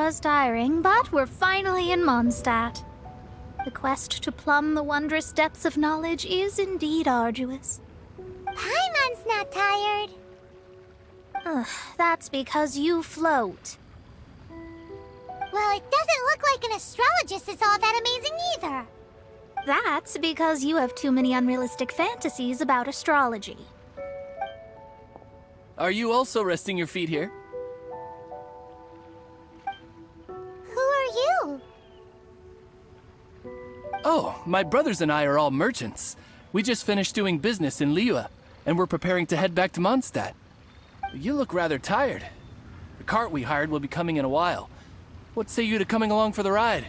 was tiring, but we're finally in Mondstadt. The quest to plumb the wondrous depths of knowledge is indeed arduous. Paimon's not tired. Ugh, that's because you float. Well, it doesn't look like an astrologist is all that amazing either. That's because you have too many unrealistic fantasies about astrology. Are you also resting your feet here? Who are you? Oh, my brothers and I are all merchants. We just finished doing business in Liyue, and we're preparing to head back to Mondstadt. You look rather tired. The cart we hired will be coming in a while. What say you to coming along for the ride?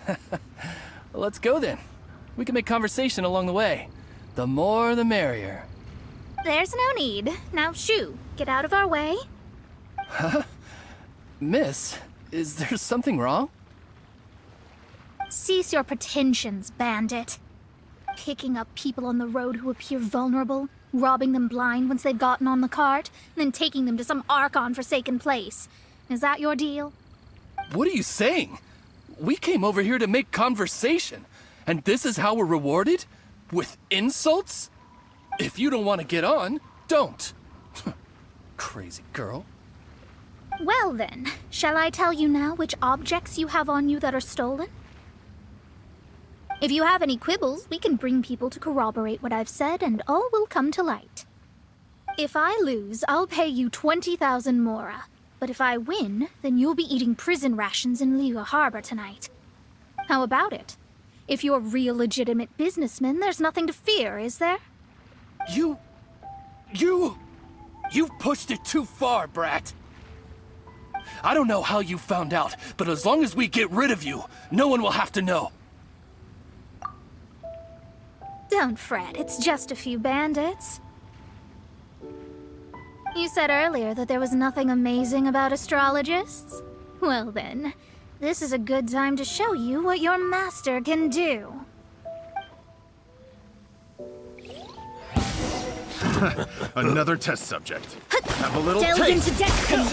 Well, let's go then. We can make conversation along the way. The more the merrier. There's no need. Now shoo, get out of our way. Huh? Miss, is there something wrong? Cease your pretensions, bandit. Picking up people on the road who appear vulnerable, robbing them blind once they've gotten on the cart, and then taking them to some Archon-forsaken place. Is that your deal? What are you saying? We came over here to make conversation, and this is how we're rewarded? With insults? If you don't want to get on, don't. Crazy girl. Well then, shall I tell you now which objects you have on you that are stolen? If you have any quibbles, we can bring people to corroborate what I've said, and all will come to light. If I lose, I'll pay you 20,000 mora. But if I win, then you'll be eating prison rations in Liyue Harbor tonight. How about it? If you're real legitimate businessmen, there's nothing to fear, is there? You've pushed it too far, brat. I don't know how you found out, but as long as we get rid of you, no one will have to know. Don't fret, it's just a few bandits. You said earlier that there was nothing amazing about astrologists? Well then, this is a good time to show you what your master can do. Another test subject. Have a little Delve taste. into destiny!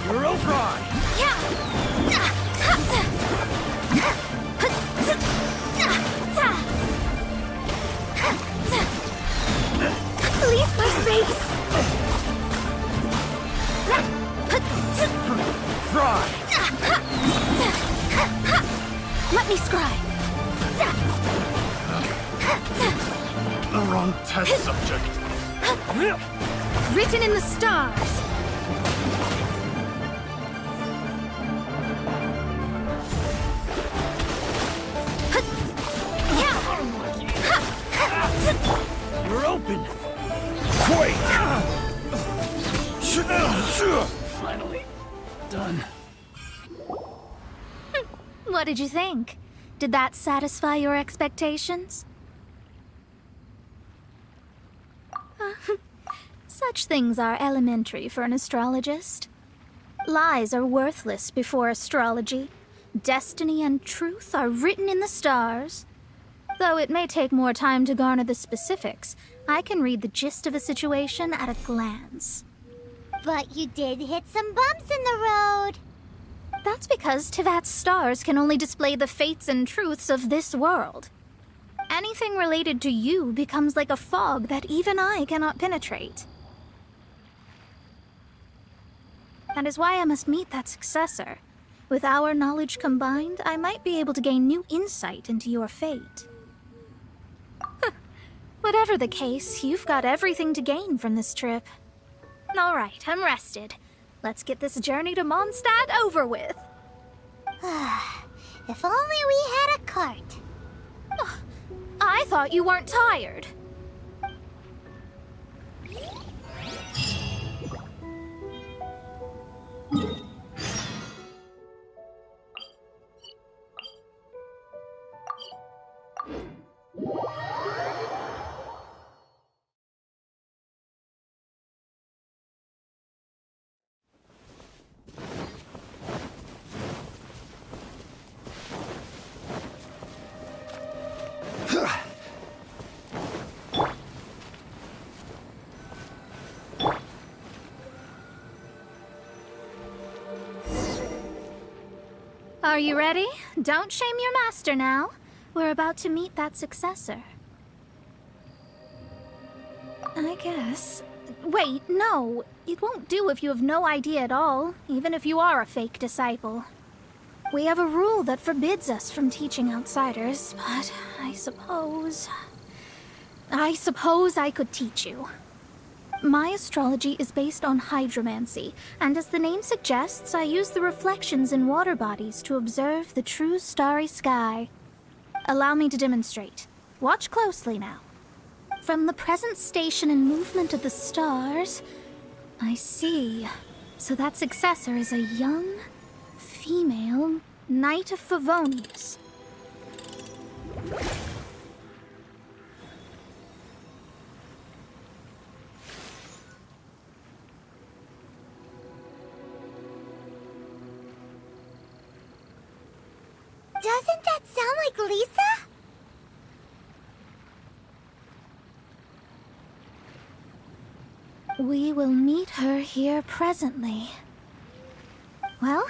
You're over. Leave my space! Fry. Let me scry. The wrong test subject. Written in the stars. You're open. Quake. Finally, done. What did you think? Did that satisfy your expectations? Such things are elementary for an astrologist. Lies are worthless before astrology. Destiny and truth are written in the stars. Though it may take more time to garner the specifics, I can read the gist of a situation at a glance. But you did hit some bumps in the road. That's because Tivat's stars can only display the fates and truths of this world. Anything related to you becomes like a fog that even I cannot penetrate. That is why I must meet that successor. With our knowledge combined, I might be able to gain new insight into your fate. Whatever the case, you've got everything to gain from this trip. All right, I'm rested. Let's get this journey to Mondstadt over with. If only we had a cart. I thought you weren't tired. Are you ready? Don't shame your master now. We're about to meet that successor. I guess. Wait, no. It won't do if you have no idea at all, even if you are a fake disciple. We have a rule that forbids us from teaching outsiders, but I suppose I could teach you. My astrology is based on hydromancy, and as the name suggests, I use the reflections in water bodies to observe the true starry sky. Allow me to demonstrate. Watch closely now. From the present station and movement of the stars, I see. So that successor is a young, female Knight of Favonius. Doesn't that sound like Lisa? We will meet her here presently. Well,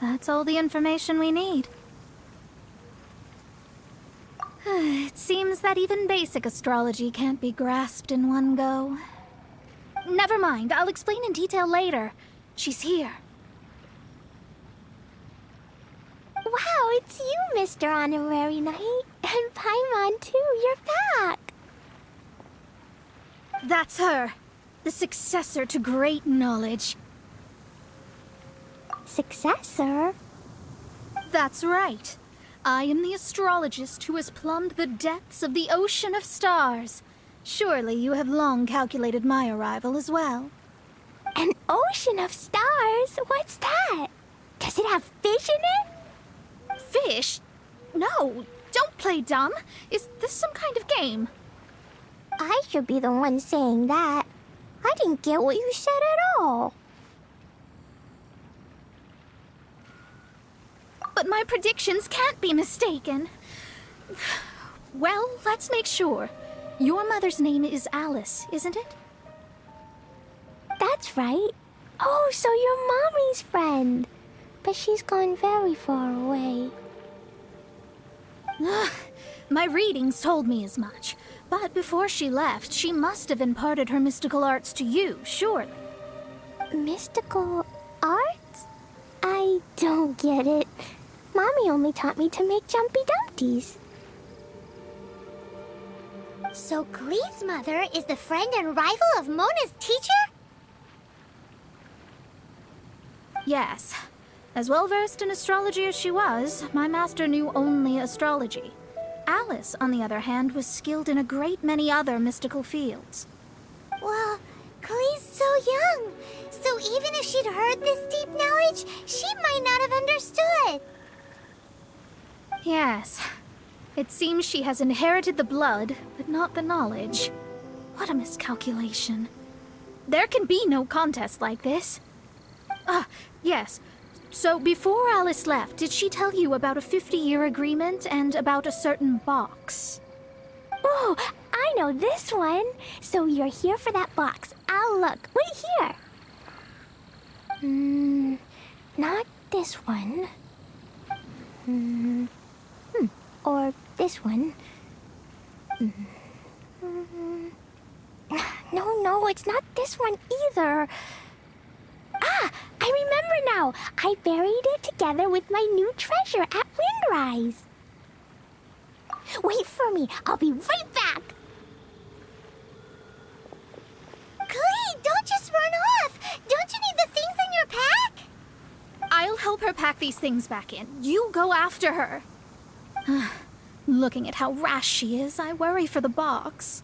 that's all the information we need. It seems that even basic astrology can't be grasped in one go. Never mind, I'll explain in detail later. She's here. Wow, it's you, Mr. Honorary Knight. And Paimon, too. You're back. That's her. The successor to great knowledge. Successor? That's right. I am the astrologist who has plumbed the depths of the ocean of stars. Surely you have long calculated my arrival as well. An ocean of stars? What's that? Does it have fish in it? Fish? No, don't play dumb. Is this some kind of game? I should be the one saying that. I didn't get what you said at all. But my predictions can't be mistaken. Well, let's make sure. Your mother's name is Alice, isn't it? That's right. Oh, so you're Mommy's friend. But she's gone very far away. My readings told me as much. But before she left, she must have imparted her mystical arts to you, surely. Mystical arts? I don't get it. Mommy only taught me to make Jumpy Dumpties. So Glee's mother is the friend and rival of Mona's teacher? Yes. As well versed in astrology as she was, my master knew only astrology. Alice, on the other hand, was skilled in a great many other mystical fields. Well, Glee's so young. So even if she'd heard this deep knowledge, she might not have understood. Yes. It seems she has inherited the blood, but not the knowledge. What a miscalculation. There can be no contest like this. Yes. So before Alice left, did she tell you about a 50-year agreement and about a certain box? Oh, I know this one. So you're here for that box. I'll look. Wait here. Not this one. Or this one. No, it's not this one either. Ah, I remember now. I buried it together with my new treasure at Windrise. Wait for me. I'll be right back. Glee, don't just run off. Don't you need the things in your pack? I'll help her pack these things back in. You go after her. Looking at how rash she is, I worry for the box.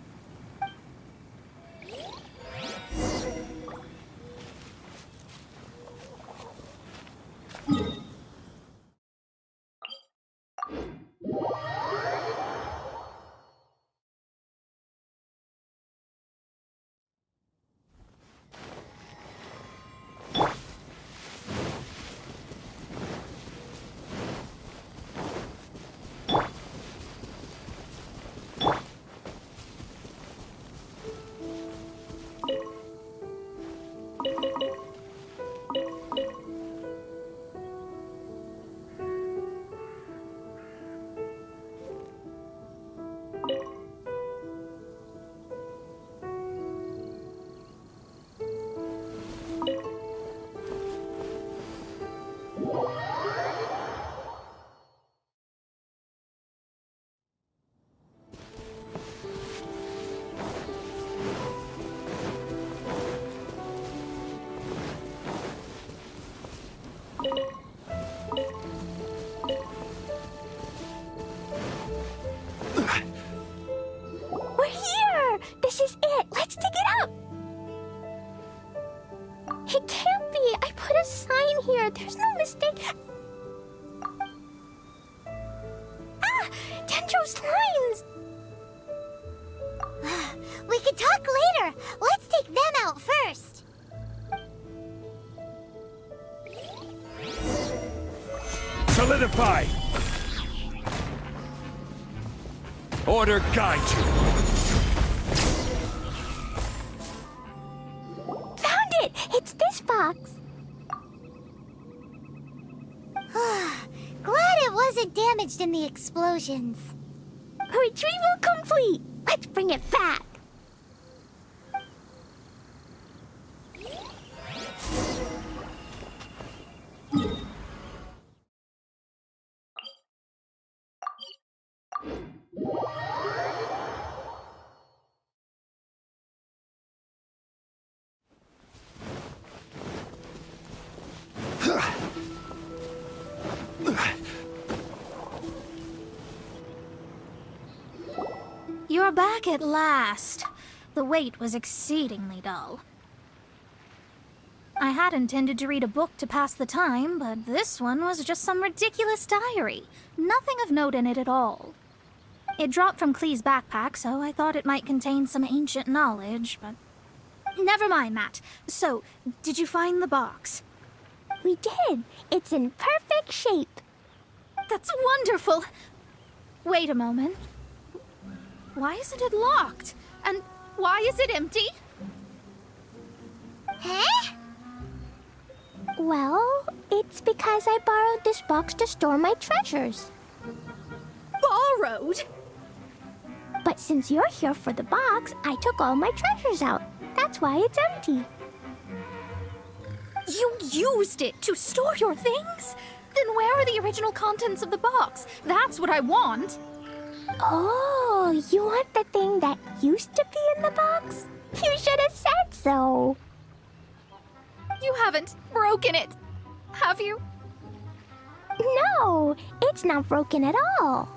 Kentro's lines! We could talk later. Let's take them out first. Solidify! Order guide you! Found it! It's this box. Glad it wasn't damaged in the explosions. Retrieval complete! Let's bring it back! You're back at last. The wait was exceedingly dull. I had intended to read a book to pass the time, but this one was just some ridiculous diary. Nothing of note in it at all. It dropped from Clee's backpack, so I thought it might contain some ancient knowledge, but... Never mind that. So, did you find the box? We did! It's in perfect shape! That's wonderful! Wait a moment. Why isn't it locked? And why is it empty? Huh? Well, it's because I borrowed this box to store my treasures. Borrowed? But since you're here for the box, I took all my treasures out. That's why it's empty. You used it to store your things? Then where are the original contents of the box? That's what I want. Oh, you want the thing that used to be in the box? You should have said so. You haven't broken it, have you? No, it's not broken at all.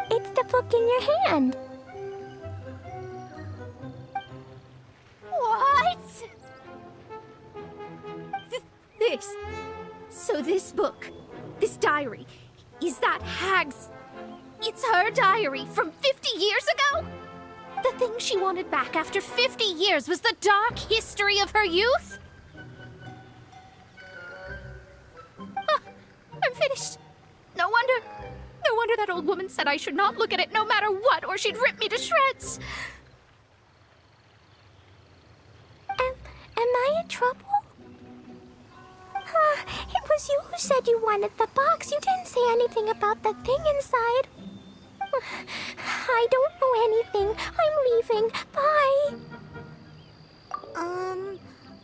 It's the book in your hand. What? This. So this book, this diary, is that Hag's... It's her diary from 50 years ago? The thing she wanted back after 50 years was the dark history of her youth? I'm finished. No wonder that old woman said I should not look at it no matter what, or she'd rip me to shreds. Am I in trouble? It was you who said you wanted the box. You didn't say anything about the thing inside. I don't know anything. I'm leaving. Bye.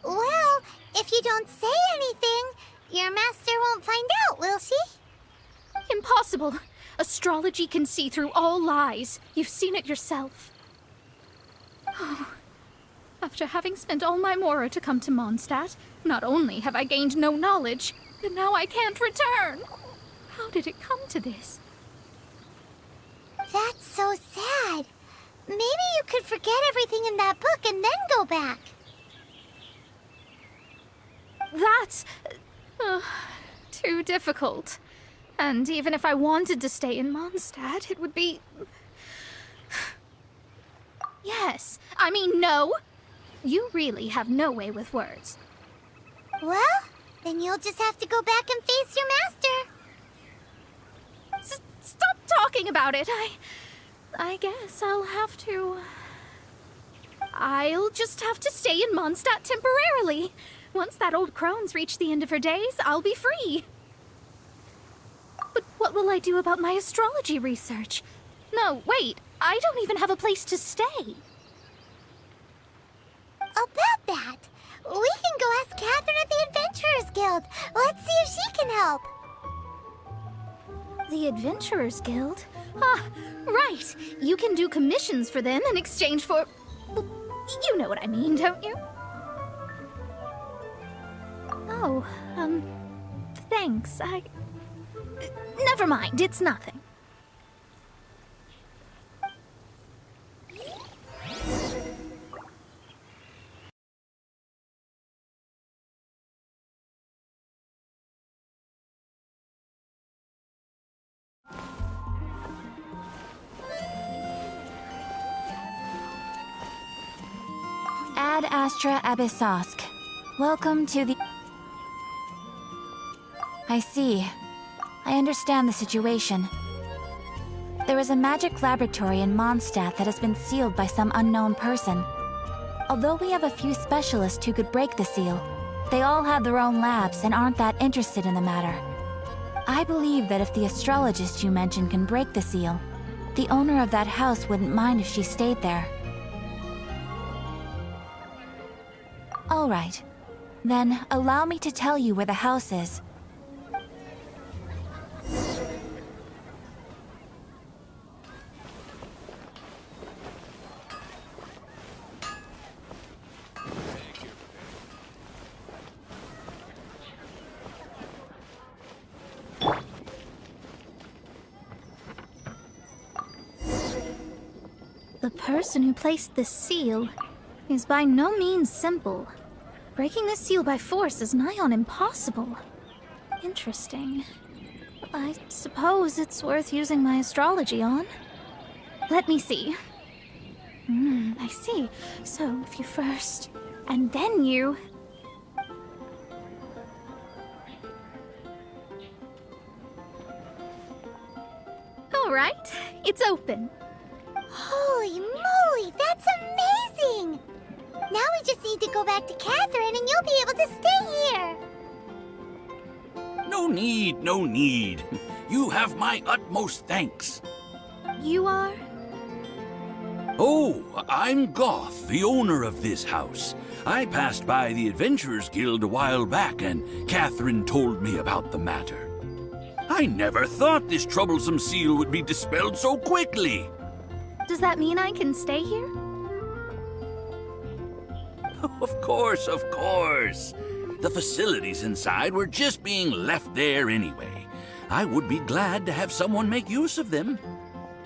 Well, if you don't say anything, your master won't find out, will she? Impossible. Astrology can see through all lies. You've seen it yourself. Oh. After having spent all my mora to come to Mondstadt, not only have I gained no knowledge, but now I can't return. How did it come to this? That's so sad. Maybe you could forget everything in that book and then go back. That's... too difficult. And even if I wanted to stay in Mondstadt, it would be... Yes, I mean no. You really have no way with words. Well, then you'll just have to go back and face your master. Stop talking about it. I guess I'll have to... I'll just have to stay in Mondstadt temporarily. Once that old crone's reached the end of her days, I'll be free. But what will I do about my astrology research? No, wait. I don't even have a place to stay. About that, we can go ask Catherine at the Adventurers Guild. Let's see if she can help. The Adventurers Guild? Ah, right. You can do commissions for them in exchange for... You know what I mean, don't you? Oh, thanks. Never mind, it's nothing. Ad Astra Abyssosk. Welcome to the... I see. I understand the situation. There is a magic laboratory in Mondstadt that has been sealed by some unknown person. Although we have a few specialists who could break the seal, they all have their own labs and aren't that interested in the matter. I believe that if the astrologist you mentioned can break the seal, the owner of that house wouldn't mind if she stayed there. All right. Then, allow me to tell you where the house is. The person who placed this seal is by no means simple. Breaking this seal by force is nigh on impossible. Interesting. I suppose it's worth using my astrology on. Let me see. I see. So, if you first, and then you... All right, it's open. Holy moly, that's amazing! Now we just need to go back to Catherine and you'll be able to stay here. No need, no need. You have my utmost thanks. You are? Oh, I'm Goth, the owner of this house. I passed by the Adventurers Guild a while back and Catherine told me about the matter. I never thought this troublesome seal would be dispelled so quickly. Does that mean I can stay here? Of course, of course. The facilities inside were just being left there anyway. I would be glad to have someone make use of them.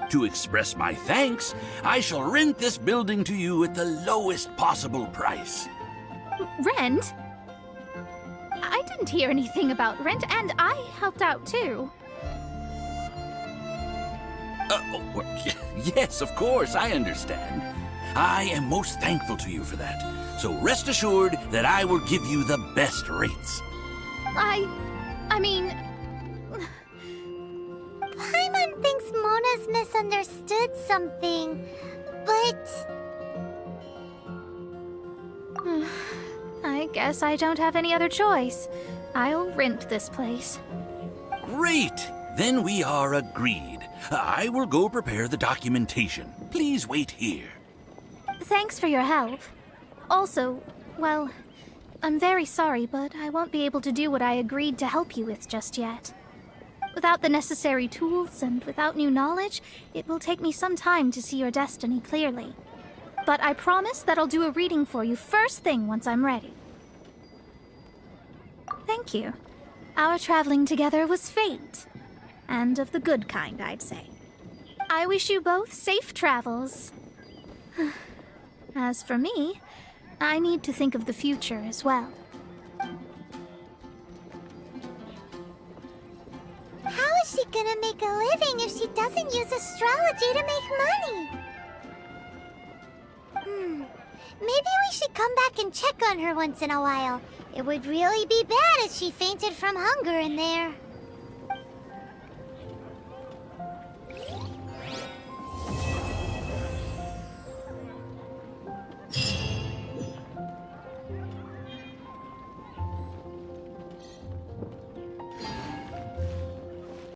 To express my thanks, I shall rent this building to you at the lowest possible price. Rent? I didn't hear anything about rent, and I helped out too. Yes, of course, I understand. I am most thankful to you for that. So rest assured that I will give you the best rates. I mean... Paimon thinks Mona's misunderstood something, but... I guess I don't have any other choice. I'll rent this place. Great! Then we are agreed. I will go prepare the documentation. Please wait here. Thanks for your help. Also, well, I'm very sorry, but I won't be able to do what I agreed to help you with just yet. Without the necessary tools and without new knowledge, it will take me some time to see your destiny clearly. But I promise that I'll do a reading for you first thing once I'm ready. Thank you. Our traveling together was fate. And of the good kind, I'd say. I wish you both safe travels. As for me, I need to think of the future as well. How is she gonna make a living if she doesn't use astrology to make money? Maybe we should come back and check on her once in a while. It would really be bad if she fainted from hunger in there.